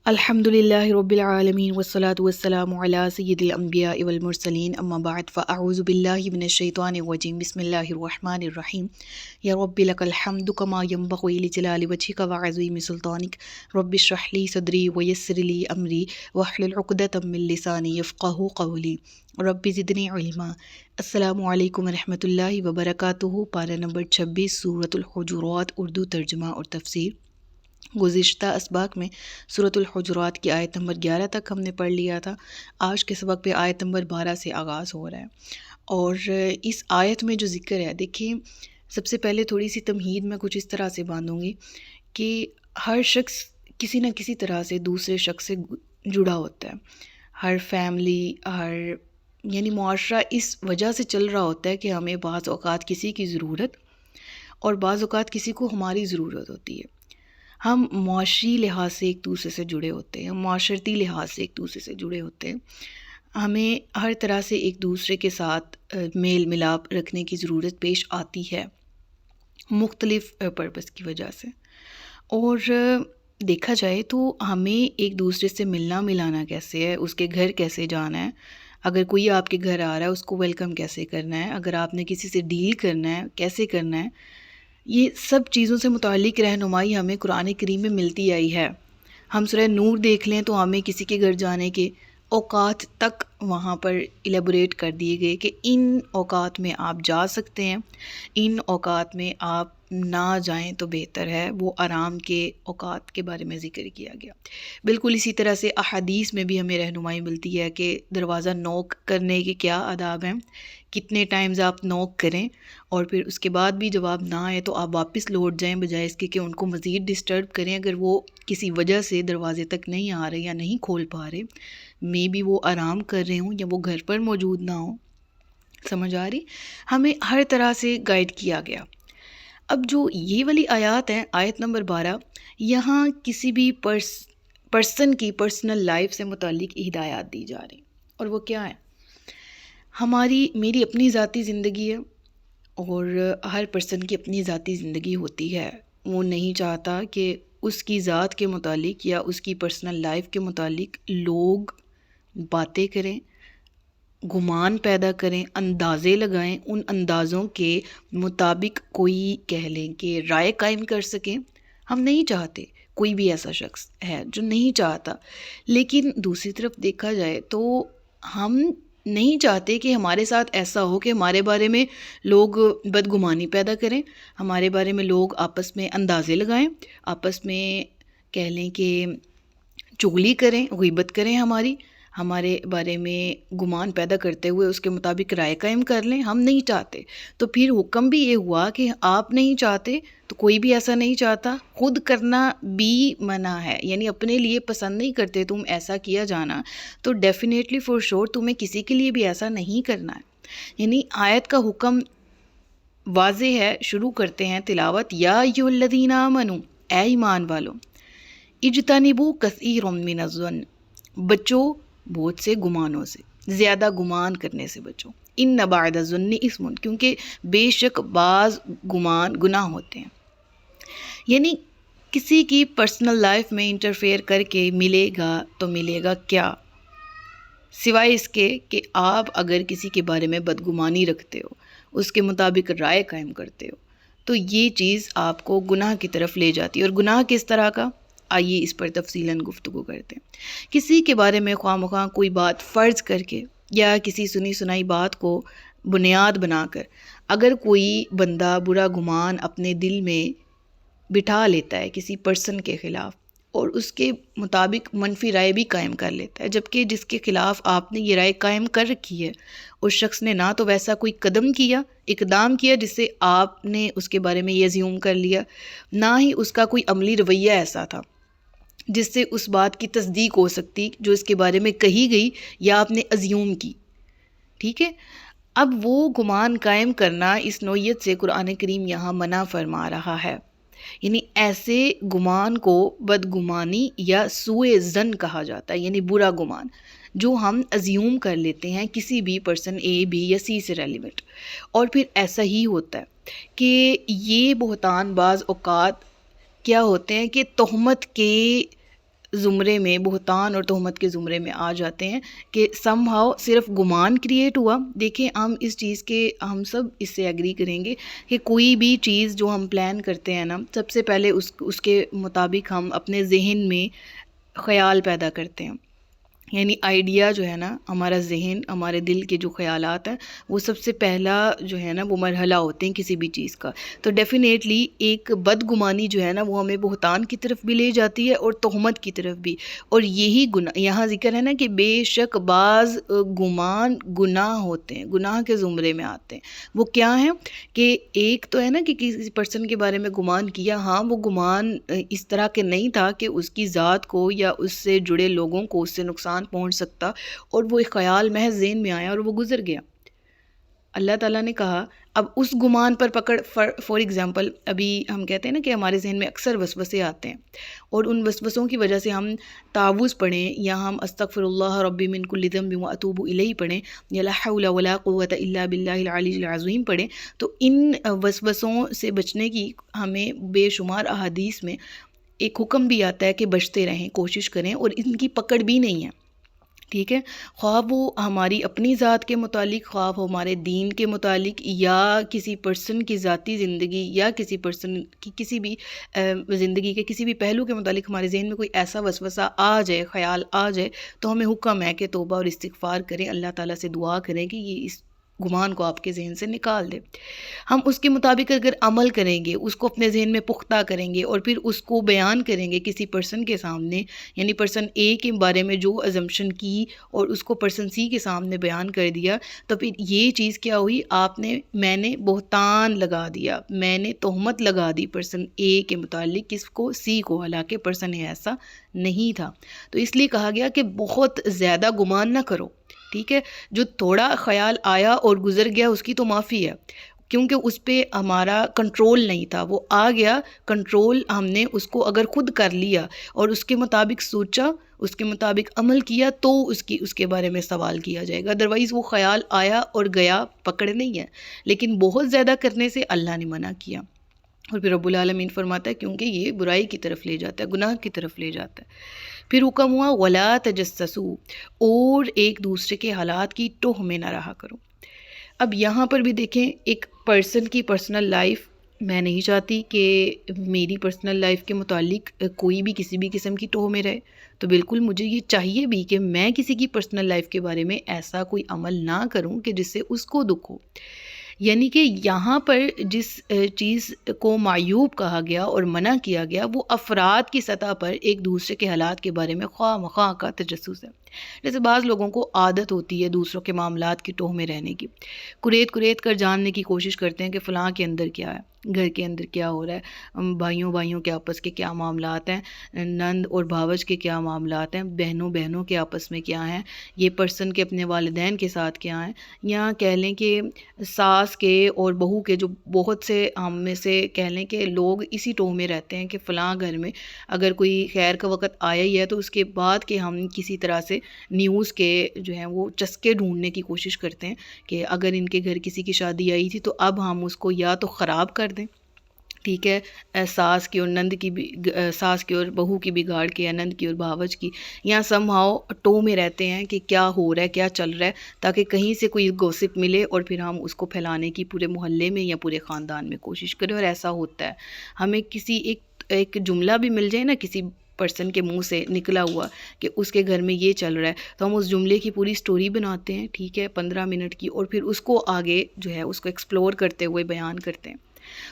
الحمدللہ رب العالمین والصلاة والسلام علی سید الانبیاء والمرسلین اما بعد فاعوذ باللہ من الشیطان الرجیم بسم اللہ الرحمن الرحیم یا رب لک الحمد کما ینبغی لجلال وجہک وعظیم سلطانک رب اشرح لی صدری ویسر لی امری واحلل عقدۃ من لسانی یفقہوا قولی رب زدنی علما۔ السلام علیکم ورحمۃ اللہ وبرکاتہ۔ پارہ نمبر 26 سورۃ الحجرات، اردو ترجمہ اور تفسیر۔ گزشتہ اسباق میں سورۃ الحجرات کی آیت نمبر 11 تک ہم نے پڑھ لیا تھا۔ آج کے سبق پہ آیت نمبر 12 سے آغاز ہو رہا ہے، اور اس آیت میں جو ذکر ہے، دیکھیں سب سے پہلے تھوڑی سی تمہید میں کچھ اس طرح سے باندھوں گی کہ ہر شخص کسی نہ کسی طرح سے دوسرے شخص سے جڑا ہوتا ہے۔ ہر فیملی، یعنی معاشرہ اس وجہ سے چل رہا ہوتا ہے کہ ہمیں بعض اوقات کسی کی ضرورت اور بعض اوقات کسی کو ہماری ضرورت ہوتی ہے۔ ہم معاشی لحاظ سے ایک دوسرے سے جڑے ہوتے ہیں، ہم معاشرتی لحاظ سے ایک دوسرے سے جڑے ہوتے ہیں۔ ہمیں ہر طرح سے ایک دوسرے کے ساتھ میل ملاپ رکھنے کی ضرورت پیش آتی ہے، مختلف پرپس کی وجہ سے۔ اور دیکھا جائے تو ہمیں ایک دوسرے سے ملنا ملانا کیسے ہے، اس کے گھر کیسے جانا ہے، اگر کوئی آپ کے گھر آ رہا ہے اس کو ویلکم کیسے کرنا ہے، اگر آپ نے کسی سے ڈیل کرنا ہے کیسے کرنا ہے، یہ سب چیزوں سے متعلق رہنمائی ہمیں قرآن کریم میں ملتی آئی ہے۔ ہم سورہ نور دیکھ لیں تو ہمیں کسی کے گھر جانے کے اوقات تک وہاں پر الیبوریٹ کر دیے گئے کہ ان اوقات میں آپ جا سکتے ہیں، ان اوقات میں آپ نہ جائیں تو بہتر ہے۔ وہ آرام کے اوقات کے بارے میں ذکر کیا گیا۔ بالکل اسی طرح سے احادیث میں بھی ہمیں رہنمائی ملتی ہے کہ دروازہ نوک کرنے کے کیا آداب ہیں، کتنے ٹائمز آپ نوک کریں، اور پھر اس کے بعد بھی جواب نہ آئے تو آپ واپس لوٹ جائیں، بجائے اس کے کہ ان کو مزید ڈسٹرب کریں۔ اگر وہ کسی وجہ سے دروازے تک نہیں آ رہے یا نہیں کھول پا رہے، مے بی وہ آرام کر رہے ہوں یا وہ گھر پر موجود نہ ہوں، سمجھ آ رہی؟ ہمیں ہر طرح سے گائیڈ کیا گیا۔ اب جو یہ والی آیات ہیں، آیت نمبر 12، یہاں کسی بھی پرسن کی پرسنل لائف سے متعلق ہدایات دی جا رہی، اور وہ کیا ہے؟ میری اپنی ذاتی زندگی ہے، اور ہر پرسن کی اپنی ذاتی زندگی ہوتی ہے۔ وہ نہیں چاہتا کہ اس کی ذات کے متعلق یا اس کی پرسنل لائف کے متعلق لوگ باتیں کریں، گمان پیدا کریں، اندازے لگائیں، ان اندازوں کے مطابق کوئی کہہ لیں کہ رائے قائم کر سکیں۔ ہم نہیں چاہتے، کوئی بھی ایسا شخص ہے جو نہیں چاہتا۔ لیکن دوسری طرف دیکھا جائے تو ہم نہیں چاہتے کہ ہمارے ساتھ ایسا ہو کہ ہمارے بارے میں لوگ بدگمانی پیدا کریں، ہمارے بارے میں لوگ آپس میں اندازے لگائیں، آپس میں کہہ لیں کہ چغلی کریں، غیبت کریں، ہمارے بارے میں گمان پیدا کرتے ہوئے اس کے مطابق رائے قائم کر لیں۔ ہم نہیں چاہتے، تو پھر حکم بھی یہ ہوا کہ آپ نہیں چاہتے تو کوئی بھی ایسا نہیں چاہتا، خود کرنا بھی منع ہے۔ یعنی اپنے لیے پسند نہیں کرتے تم ایسا کیا جانا، تو ڈیفینیٹلی فور شور تمہیں کسی کے لیے بھی ایسا نہیں کرنا ہے۔ یعنی آیت کا حکم واضح ہے۔ شروع کرتے ہیں تلاوت، یا ایھا الذین آمنوا، اے ایمان والو، اجتنبوا کثیرا من الظن، بچو بہت سے گمانوں سے، زیادہ گمان کرنے سے بچو۔ ان بعد الظن اثم، کیونکہ بے شک بعض گمان گناہ ہوتے ہیں۔ یعنی کسی کی پرسنل لائف میں انٹرفیئر کر کے ملے گا تو ملے گا کیا، سوائے اس کے کہ آپ اگر کسی کے بارے میں بدگمانی رکھتے ہو، اس کے مطابق رائے قائم کرتے ہو، تو یہ چیز آپ کو گناہ کی طرف لے جاتی ہے۔ اور گناہ کس طرح کا؟ آئیے اس پر تفصیلاً گفتگو کرتے ہیں۔ کسی کے بارے میں خواہ مخواہ کوئی بات فرض کر کے یا کسی سنی سنائی بات کو بنیاد بنا کر اگر کوئی بندہ برا گمان اپنے دل میں بٹھا لیتا ہے کسی پرسن کے خلاف، اور اس کے مطابق منفی رائے بھی قائم کر لیتا ہے، جبکہ جس کے خلاف آپ نے یہ رائے قائم کر رکھی ہے، اس شخص نے نہ تو ویسا کوئی اقدام کیا جس سے آپ نے اس کے بارے میں یہ ازیوم کر لیا، نہ ہی اس کا کوئی عملی رویہ ایسا تھا جس سے اس بات کی تصدیق ہو سکتی جو اس کے بارے میں کہی گئی یا آپ نے ازیوم کی۔ ٹھیک ہے، اب وہ گمان قائم کرنا اس نوعیت سے قرآن کریم یہاں منع فرما رہا ہے۔ یعنی ایسے گمان کو بدگمانی یا سوء ظن کہا جاتا ہے، یعنی برا گمان جو ہم ازیوم کر لیتے ہیں کسی بھی پرسن اے بی یا سی سے ریلیونٹ۔ اور پھر ایسا ہی ہوتا ہے کہ یہ بہتان بعض اوقات کیا ہوتے ہیں کہ تہمت کے زمرے میں، بہتان اور تہمت کے زمرے میں آ جاتے ہیں کہ سم ہاؤ صرف گمان کریٹ ہوا۔ دیکھیں ہم اس چیز کے، ہم سب اس سے ایگری کریں گے کہ کوئی بھی چیز جو ہم پلان کرتے ہیں نا، سب سے پہلے اس کے مطابق ہم اپنے ذہن میں خیال پیدا کرتے ہیں، یعنی آئیڈیا جو ہے نا، ہمارا ذہن، ہمارے دل کے جو خیالات ہیں وہ سب سے پہلا جو ہے نا وہ مرحلہ ہوتے ہیں کسی بھی چیز کا۔ تو ڈیفینیٹلی ایک بدگمانی جو ہے نا وہ ہمیں بہتان کی طرف بھی لے جاتی ہے اور تہمت کی طرف بھی، اور یہی گناہ یہاں ذکر ہے نا کہ بے شک بعض گمان گناہ ہوتے ہیں، گناہ کے زمرے میں آتے ہیں۔ وہ کیا ہیں کہ ایک تو ہے نا کہ کسی پرسن کے بارے میں گمان کیا، ہاں وہ گمان اس طرح کے نہیں تھا کہ اس کی ذات کو یا اس سے جڑے لوگوں کو اس سے نقصان پہنچ سکتا، اور وہ ایک خیال محض ذہن میں آیا اور وہ گزر گیا۔ اللہ تعالیٰ نے کہا اب اس گمان پر پکڑ، فار ایگزامپل ابھی ہم کہتے ہیں نا کہ ہمارے ذہن میں اکثر وسوسے آتے ہیں، اور ان وسوسوں کی وجہ سے ہم تعوذ پڑھیں یا ہم استغفر اللہ ربی من کل ذنب واتوب الیہ پڑھیں یا لا حول ولا قوۃ الا باللہ العلی العظیم پڑھیں، تو ان وسوسوں سے بچنے کی ہمیں بے شمار احادیث میں ایک حکم بھی آتا ہے کہ بچتے رہیں، کوشش کریں، اور ان کی پکڑ بھی نہیں ہے، ٹھیک ہے، خواہ وہ ہماری اپنی ذات کے متعلق، خواہ وہ ہمارے دین کے متعلق، یا کسی پرسن کی ذاتی زندگی، یا کسی پرسن کی کسی بھی زندگی کے کسی بھی پہلو کے متعلق ہمارے ذہن میں کوئی ایسا وسوسہ آ جائے، خیال آ جائے، تو ہمیں حکم ہے کہ توبہ اور استغفار کریں، اللہ تعالیٰ سے دعا کریں کہ یہ اس گمان کو آپ کے ذہن سے نکال دے۔ ہم اس کے مطابق اگر عمل کریں گے، اس کو اپنے ذہن میں پختہ کریں گے، اور پھر اس کو بیان کریں گے کسی پرسن کے سامنے، یعنی پرسن اے کے بارے میں جو ازمپشن کی اور اس کو پرسن سی کے سامنے بیان کر دیا، تو پھر یہ چیز کیا ہوئی، میں نے بہتان لگا دیا، میں نے تہمت لگا دی پرسن اے کے متعلق، کس کو، سی کو، حالانکہ پرسن اے ایسا نہیں تھا۔ تو اس لیے کہا گیا کہ بہت زیادہ گمان نہ کرو، ٹھیک ہے، جو تھوڑا خیال آیا اور گزر گیا اس کی تو معافی ہے، کیونکہ اس پہ ہمارا کنٹرول نہیں تھا، وہ آ گیا، کنٹرول ہم نے اس کو اگر خود کر لیا اور اس کے مطابق سوچا، اس کے مطابق عمل کیا، تو اس کے بارے میں سوال کیا جائے گا، ادروائز وہ خیال آیا اور گیا، پکڑ نہیں ہے۔ لیکن بہت زیادہ کرنے سے اللہ نے منع کیا، اور پھر رب العالمین فرماتا ہے کیونکہ یہ برائی کی طرف لے جاتا ہے، گناہ کی طرف لے جاتا ہے۔ پھر حکم ہوا وَلَا تَجَسَّسُوا، اور ایک دوسرے کے حالات کی ٹوہ میں نہ رہا کرو۔ اب یہاں پر بھی دیکھیں، ایک پرسن کی پرسنل لائف، میں نہیں چاہتی کہ میری پرسنل لائف کے متعلق کوئی بھی کسی بھی قسم کی ٹوہ میں رہے، تو بالکل مجھے یہ چاہیے بھی کہ میں کسی کی پرسنل لائف کے بارے میں ایسا کوئی عمل نہ کروں کہ جس سے اس کو دکھ ہو۔ یعنی کہ یہاں پر جس چیز کو معیوب کہا گیا اور منع کیا گیا، وہ افراد کی سطح پر ایک دوسرے کے حالات کے بارے میں خواہ مخواہ کا تجسس ہے۔ جیسے بعض لوگوں کو عادت ہوتی ہے دوسروں کے معاملات کی ٹوہ میں رہنے کی، کریت کر جاننے کی کوشش کرتے ہیں کہ فلاں کے اندر کیا ہے، گھر کے اندر کیا ہو رہا ہے، بھائیوں کے آپس کے کیا معاملات ہیں، نند اور بھاوج کے کیا معاملات ہیں، بہنوں کے آپس میں کیا ہیں، یہ پرسن کے اپنے والدین کے ساتھ کیا ہیں، یا کہہ لیں کہ ساس کے اور بہو کے، جو بہت سے ہم میں سے کہہ لیں کہ لوگ اسی ٹوہ میں رہتے ہیں کہ فلاں گھر میں اگر کوئی خیر کا وقت آیا ہی ہے تو اس کے بعد کہ ہم کسی طرح سے نیوز کے جو ہیں وہ چسکے ڈھونڈنے کی کوشش کرتے ہیں کہ اگر ان کے گھر کسی کی شادی آئی تھی تو اب ہم اس کو یا تو خراب کر دیں، ٹھیک ہے، ساس کی اور نند کی بھی، ساس کی اور بہو کی بگاڑ کے، یا نند کی اور بھاوج کی، یا سم ہاؤ ٹو میں رہتے ہیں کہ کیا ہو رہا ہے، کیا چل رہا ہے، تاکہ کہیں سے کوئی گوسپ ملے اور پھر ہم اس کو پھیلانے کی پورے محلے میں یا پورے خاندان میں کوشش کریں۔ اور ایسا ہوتا ہے، ہمیں کسی ایک جملہ بھی مل جائے نا کسی پرسن کے منہ سے نکلا ہوا کہ اس کے گھر میں یہ چل رہا ہے، تو ہم اس جملے کی پوری سٹوری بناتے ہیں، ٹھیک ہے، 15 منٹ کی، اور پھر اس کو آگے جو ہے اس کو ایکسپلور کرتے ہوئے بیان کرتے ہیں۔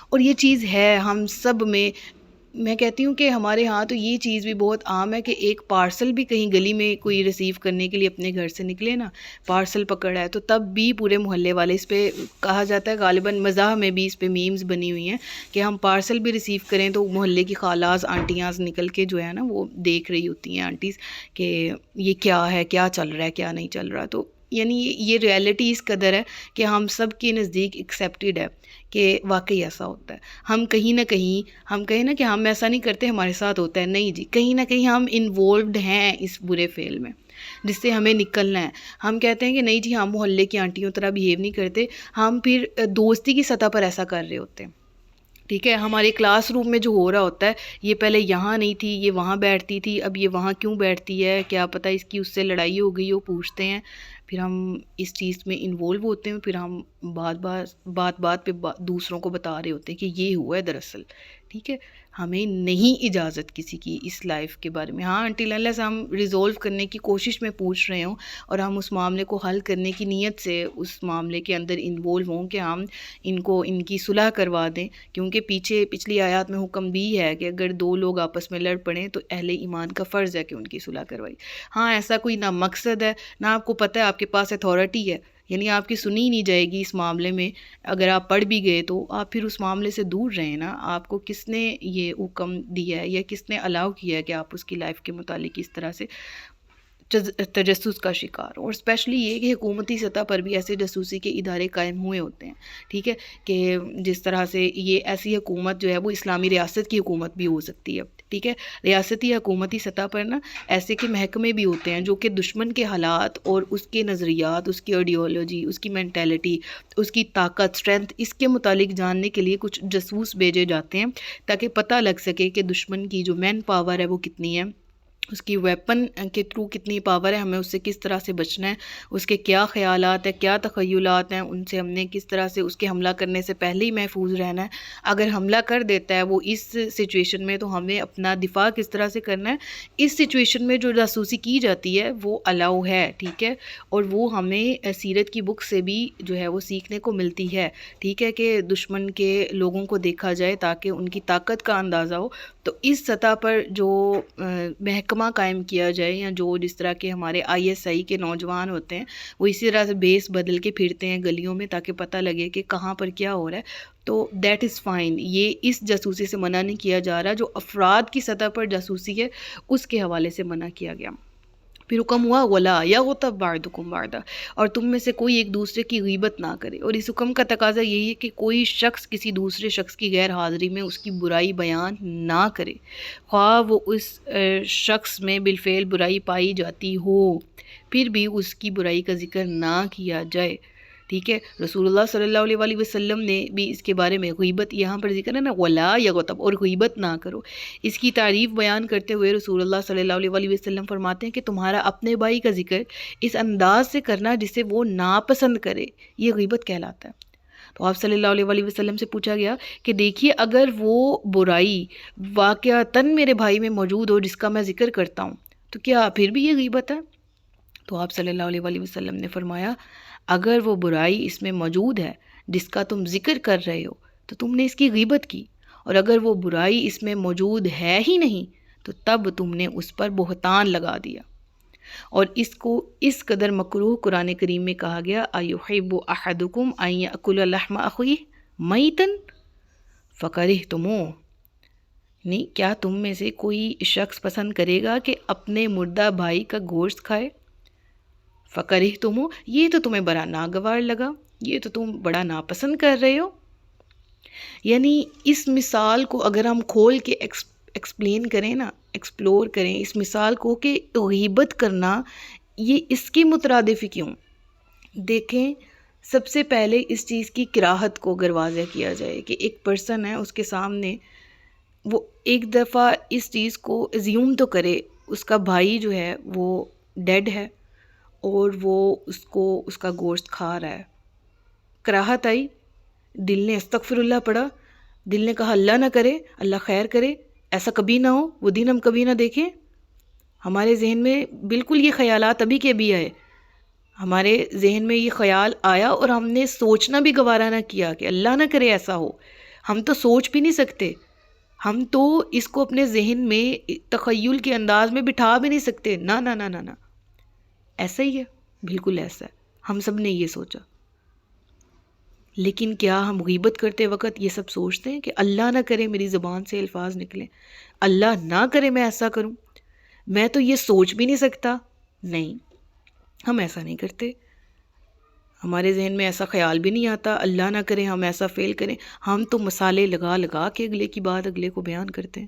اور یہ چیز ہے ہم سب میں کہتی ہوں کہ ہمارے ہاں تو یہ چیز بھی بہت عام ہے کہ ایک پارسل بھی کہیں گلی میں کوئی ریسیو کرنے کے لیے اپنے گھر سے نکلے نا، پارسل پکڑا ہے، تو تب بھی پورے محلے والے اس پہ کہا جاتا ہے، غالباً مزاح میں بھی اس پہ میمز بنی ہوئی ہیں کہ ہم پارسل بھی ریسیو کریں تو محلے کی خالاز آنٹیاں نکل کے جو ہے نا وہ دیکھ رہی ہوتی ہیں، آنٹیز، کہ یہ کیا ہے، کیا چل رہا ہے، کیا نہیں چل رہا۔ تو یعنی یہ ریئلٹی اس قدر ہے کہ ہم سب کے نزدیک ایکسیپٹیڈ ہے کہ واقعی ایسا ہوتا ہے۔ ہم کہیں نہ کہیں، ہم کہیں نا کہ ہم ایسا نہیں کرتے، ہمارے ساتھ ہوتا ہے، نہیں جی، کہیں نہ کہیں ہم انوالوڈ ہیں اس برے فعل میں جس سے ہمیں نکلنا ہے۔ ہم کہتے ہیں کہ نہیں جی ہم محلے کی آنٹیوں طرح بیہیو نہیں کرتے، ہم پھر دوستی کی سطح پر ایسا کر رہے ہوتے ہیں، ٹھیک ہے، ہمارے کلاس روم میں جو ہو رہا ہوتا ہے، یہ پہلے یہاں نہیں تھی، یہ وہاں بیٹھتی تھی، اب یہ وہاں کیوں بیٹھتی ہے، کیا پتہ اس کی اس سے لڑائی ہو گئی ہو، پوچھتے ہیں، پھر ہم اس چیز میں انوالو ہوتے ہیں، پھر ہم بات پہ دوسروں کو بتا رہے ہوتے ہیں کہ یہ ہوا ہے دراصل. ٹھیک ہے، ہمیں نہیں اجازت کسی کی اس لائف کے بارے میں. ہاں انٹل انلیس ہم ریزولو کرنے کی کوشش میں پوچھ رہے ہوں اور ہم اس معاملے کو حل کرنے کی نیت سے اس معاملے کے اندر انوالو ہوں کہ ہم ان کی صلح کروا دیں، کیونکہ پچھلی آیات میں حکم بھی ہے کہ اگر دو لوگ آپس میں لڑ پڑیں تو اہل ایمان کا فرض ہے کہ ان کی صلح کروائی. ہاں ایسا کوئی نہ مقصد ہے، نہ آپ کو پتہ ہے آپ کے پاس اتھارٹی ہے، یعنی آپ کی سنی نہیں جائے گی اس معاملے میں. اگر آپ پڑھ بھی گئے تو آپ پھر اس معاملے سے دور رہیں نا. آپ کو کس نے یہ حکم دیا ہے یا کس نے الاؤ کیا ہے کہ آپ اس کی لائف کے متعلق اس طرح سے تجسس کا شکار ہو؟ اور اسپیشلی یہ کہ حکومتی سطح پر بھی ایسے جاسوسی کے ادارے قائم ہوئے ہوتے ہیں. ٹھیک ہے، کہ جس طرح سے یہ ایسی حکومت جو ہے وہ اسلامی ریاست کی حکومت بھی ہو سکتی ہے. ٹھیک ہے، ریاستی یا حکومتی سطح پر نا ایسے کے محکمے بھی ہوتے ہیں جو کہ دشمن کے حالات اور اس کے نظریات، اس کی آئیڈیالوجی، اس کی مینٹیلٹی، اس کی طاقت، اسٹرینتھ، اس کے متعلق جاننے کے لیے کچھ جاسوس بھیجے جاتے ہیں تاکہ پتہ لگ سکے کہ دشمن کی جو مین پاور ہے وہ کتنی ہے، اس کی ویپن کے تھرو کتنی پاور ہے، ہمیں اس سے کس طرح سے بچنا ہے، اس کے کیا خیالات ہیں، کیا تخیلات ہیں، ان سے ہم نے کس طرح سے اس کے حملہ کرنے سے پہلے ہی محفوظ رہنا ہے. اگر حملہ کر دیتا ہے وہ اس سچویشن میں تو ہمیں اپنا دفاع کس طرح سے کرنا ہے. اس سچویشن میں جو جاسوسی کی جاتی ہے وہ الاؤ ہے. ٹھیک ہے، اور وہ ہمیں سیرت کی بک سے بھی جو ہے وہ سیکھنے کو ملتی ہے. ٹھیک ہے، کہ دشمن کے لوگوں کو دیکھا جائے تاکہ ان کی طاقت کا اندازہ ہو. تو اس سطح پر جو محکمہ قائم کیا جائے، یا جو جس طرح کے ہمارے ISI کے نوجوان ہوتے ہیں وہ اسی طرح سے بیس بدل کے پھرتے ہیں گلیوں میں تاکہ پتہ لگے کہ کہاں پر کیا ہو رہا ہے، تو دیٹ از فائن. یہ اس جاسوسی سے منع نہیں کیا جا رہا، جو افراد کی سطح پر جاسوسی ہے اس کے حوالے سے منع کیا گیا. پھر حکم ہوا ولا یغتب بعضکم بعضا، اور تم میں سے کوئی ایک دوسرے کی غیبت نہ کرے. اور اس حکم کا تقاضا یہی ہے کہ کوئی شخص کسی دوسرے شخص کی غیر حاضری میں اس کی برائی بیان نہ کرے، خواہ وہ اس شخص میں بالفعل برائی پائی جاتی ہو، پھر بھی اس کی برائی کا ذکر نہ کیا جائے. ٹھیک ہے، رسول اللہ صلی اللہ علیہ وآلہ وسلم نے بھی اس کے بارے میں غیبت یہاں پر ذکر ہے نا، ولا یغتب، اور غیبت نہ کرو. اس کی تعریف بیان کرتے ہوئے رسول اللہ صلی اللہ علیہ وآلہ وسلم فرماتے ہیں کہ تمہارا اپنے بھائی کا ذکر اس انداز سے کرنا جسے وہ ناپسند کرے، یہ غیبت کہلاتا ہے. تو آپ صلی اللہ علیہ وآلہ وسلم سے پوچھا گیا کہ دیکھیے اگر وہ برائی واقعتاً میرے بھائی میں موجود ہو جس کا میں ذکر کرتا ہوں تو کیا پھر بھی یہ غیبت ہے؟ تو آپ صلی اللہ علیہ وآلہ وسلم نے فرمایا اگر وہ برائی اس میں موجود ہے جس کا تم ذکر کر رہے ہو تو تم نے اس کی غیبت کی، اور اگر وہ برائی اس میں موجود ہے ہی نہیں تو تب تم نے اس پر بہتان لگا دیا. اور اس کو اس قدر مکروہ قرآن کریم میں کہا گیا ایحب احدکم ان یأکل لحم اخیہ میتا فکرہتموہ، نہیں کیا تم میں سے کوئی شخص پسند کرے گا کہ اپنے مردہ بھائی کا گوشت کھائے؟ فکرہتموہ، یہ تو تمہیں بڑا ناگوار لگا، یہ تو تم بڑا ناپسند کر رہے ہو. یعنی اس مثال کو اگر ہم کھول کے ایکسپلین کریں نا، ایکسپلور کریں اس مثال کو کہ غیبت کرنا یہ اس کی مترادف کیوں. دیکھیں سب سے پہلے اس چیز کی کراہت کو اگر واضح کیا جائے کہ ایک پرسن ہے اس کے سامنے، وہ ایک دفعہ اس چیز کو ایزیوم تو کرے اس کا بھائی جو ہے وہ ڈیڈ ہے اور وہ اس کا گوشت کھا رہا ہے. کراہت آئی، دل نے استغفر اللہ پڑھا، دل نے کہا اللہ نہ کرے، اللہ خیر کرے، ایسا کبھی نہ ہو، وہ دن ہم کبھی نہ دیکھیں. ہمارے ذہن میں بالکل یہ خیالات ابھی کے بھی آئے، ہمارے ذہن میں یہ خیال آیا اور ہم نے سوچنا بھی گوارا نہ کیا کہ اللہ نہ کرے ایسا ہو. ہم تو سوچ بھی نہیں سکتے، ہم تو اس کو اپنے ذہن میں تخیل کے انداز میں بٹھا بھی نہیں سکتے. نہ نہ نہ نہ نہ، ایسا ہی ہے، بالکل ایسا ہے، ہم سب نے یہ سوچا. لیکن کیا ہم غیبت کرتے وقت یہ سب سوچتے ہیں کہ اللہ نہ کرے میری زبان سے الفاظ نکلیں، اللہ نہ کرے میں ایسا کروں، میں تو یہ سوچ بھی نہیں سکتا؟ نہیں، ہم ایسا نہیں کرتے، ہمارے ذہن میں ایسا خیال بھی نہیں آتا اللہ نہ کرے ہم ایسا فیل کریں. ہم تو مسالے لگا لگا کے اگلے کی بات اگلے کو بیان کرتے ہیں.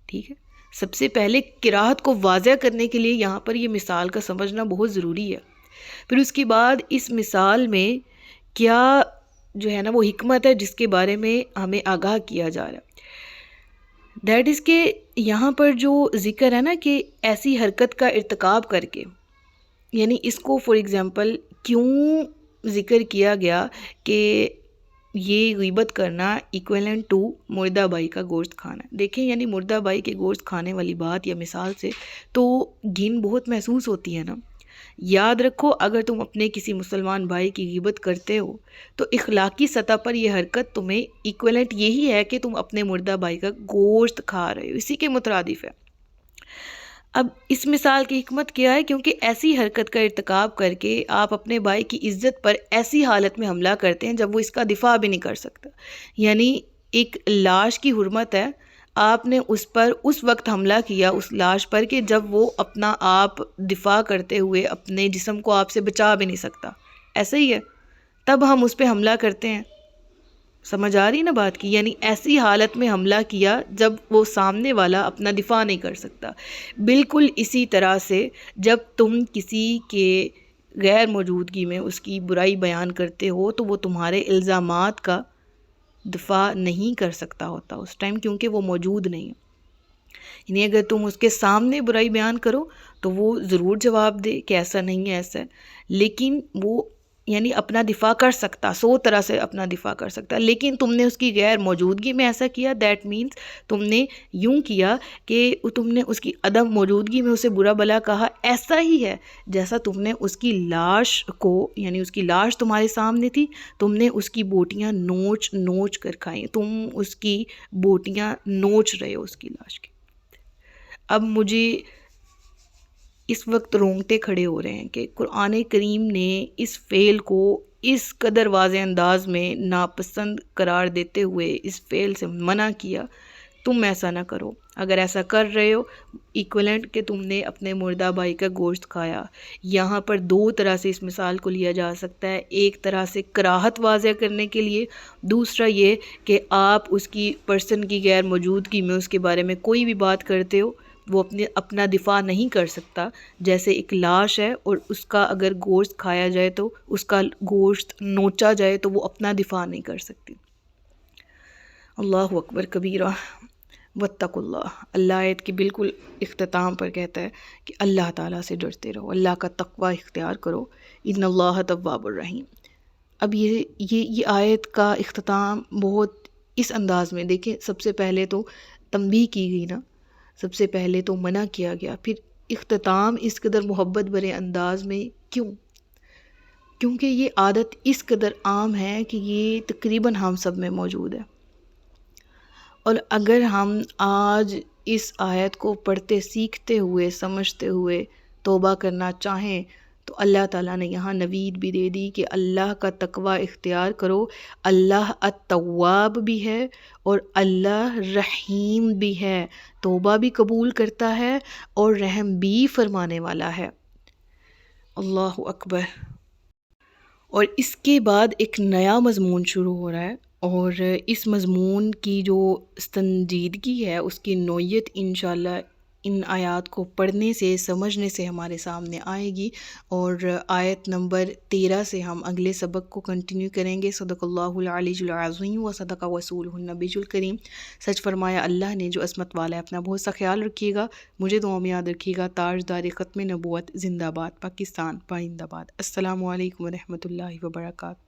ٹھیک ہے، سب سے پہلے کراہت کو واضح کرنے کے لیے یہاں پر یہ مثال کا سمجھنا بہت ضروری ہے. پھر اس کے بعد اس مثال میں کیا جو ہے نا وہ حکمت ہے جس کے بارے میں ہمیں آگاہ کیا جا رہا ہے، دیٹ از کہ یہاں پر جو ذکر ہے نا کہ ایسی حرکت کا ارتکاب کر کے، یعنی اس کو فار ایگزامپل کیوں ذکر کیا گیا کہ یہ غیبت کرنا ایکویلنٹ ٹو مردہ بائی کا گوشت کھانا. دیکھیں یعنی مردہ بائی کے گوشت کھانے والی بات یا مثال سے تو گھن بہت محسوس ہوتی ہے نا. یاد رکھو اگر تم اپنے کسی مسلمان بھائی کی غیبت کرتے ہو تو اخلاقی سطح پر یہ حرکت تمہیں ایکویلنٹ یہی ہے کہ تم اپنے مردہ بھائی کا گوشت کھا رہے ہو، اسی کے مترادف ہے. اب اس مثال کی حکمت کیا ہے؟ کیونکہ ایسی حرکت کا ارتکاب کر کے آپ اپنے بھائی کی عزت پر ایسی حالت میں حملہ کرتے ہیں جب وہ اس کا دفاع بھی نہیں کر سکتا. یعنی ایک لاش کی حرمت ہے، آپ نے اس پر اس وقت حملہ کیا اس لاش پر کہ جب وہ اپنا آپ دفاع کرتے ہوئے اپنے جسم کو آپ سے بچا بھی نہیں سکتا. ایسا ہی ہے، تب ہم اس پہ حملہ کرتے ہیں. سمجھ آ رہی نا بات کی؟ یعنی ایسی حالت میں حملہ کیا جب وہ سامنے والا اپنا دفاع نہیں کر سکتا. بالکل اسی طرح سے جب تم کسی کے غیر موجودگی میں اس کی برائی بیان کرتے ہو تو وہ تمہارے الزامات کا دفاع نہیں کر سکتا ہوتا اس ٹائم، کیونکہ وہ موجود نہیں ہے. یعنی اگر تم اس کے سامنے برائی بیان کرو تو وہ ضرور جواب دے کہ ایسا نہیں ہے ایسا ہے، لیکن وہ یعنی اپنا دفاع کر سکتا، 100 طرح سے اپنا دفاع کر سکتا. لیکن تم نے اس کی غیر موجودگی میں ایسا کیا، دیٹ مینس تم نے یوں کیا کہ تم نے اس کی عدم موجودگی میں اسے برا بلا کہا. ایسا ہی ہے جیسا تم نے اس کی لاش کو، یعنی اس کی لاش تمہارے سامنے تھی، تم نے اس کی بوٹیاں نوچ نوچ کر کھائیں، تم اس کی بوٹیاں نوچ رہے ہو اس کی لاش کی. اب مجھے اس وقت رونگٹے کھڑے ہو رہے ہیں کہ قرآن کریم نے اس فعل کو اس قدر واضح انداز میں ناپسند قرار دیتے ہوئے اس فعل سے منع کیا. تم ایسا نہ کرو. اگر ایسا کر رہے ہو ایکویلنٹ کہ تم نے اپنے مردہ بھائی کا گوشت کھایا. یہاں پر 2 طرح سے اس مثال کو لیا جا سکتا ہے. ایک طرح سے کراہت واضح کرنے کے لیے، دوسرا یہ کہ آپ اس کی پرسن کی غیر موجودگی میں اس کے بارے میں کوئی بھی بات کرتے ہو، وہ اپنا دفاع نہیں کر سکتا. جیسے ایک لاش ہے اور اس کا اگر گوشت کھایا جائے تو اس کا گوشت نوچا جائے تو وہ اپنا دفاع نہیں کر سکتی. اللہ اکبر کبیرہ واتقوا اللہ. اللہ آیت کے بالکل اختتام پر کہتا ہے کہ اللہ تعالیٰ سے ڈرتے رہو، اللہ کا تقوی اختیار کرو، ان اللہ تواب الرحیم. اب یہ آیت کا اختتام بہت اس انداز میں دیکھیں. سب سے پہلے تو تنبیہ کی گئی نا، سب سے پہلے تو منع کیا گیا، پھر اختتام اس قدر محبت بھرے انداز میں کیوں؟ کیونکہ یہ عادت اس قدر عام ہے کہ یہ تقریباً ہم سب میں موجود ہے. اور اگر ہم آج اس آیت کو پڑھتے سیکھتے ہوئے سمجھتے ہوئے توبہ کرنا چاہیں تو اللہ تعالیٰ نے یہاں نوید بھی دے دی کہ اللہ کا تقوی اختیار کرو. اللہ التواب بھی ہے اور اللہ رحیم بھی ہے، توبہ بھی قبول کرتا ہے اور رحم بھی فرمانے والا ہے. اللہ اکبر. اور اس کے بعد ایک نیا مضمون شروع ہو رہا ہے، اور اس مضمون کی جو سنجیدگی ہے، اس کی نوعیت انشاءاللہ ان آیات کو پڑھنے سے سمجھنے سے ہمارے سامنے آئے گی. اور آیت نمبر 13 سے ہم اگلے سبق کو کنٹینیو کریں گے. صدق اللہ العلی العظیم و صدق رسولہ النبی الکریم. سچ فرمایا اللہ نے جو عصمت والا ہے. اپنا بہت سا خیال رکھیے گا، مجھے دعاؤں میں یاد رکھیے گا. تاجدار ختم نبوت زندہ باد، پاکستان پائندہ باد. السلام علیکم ورحمۃ اللہ وبرکاتہ.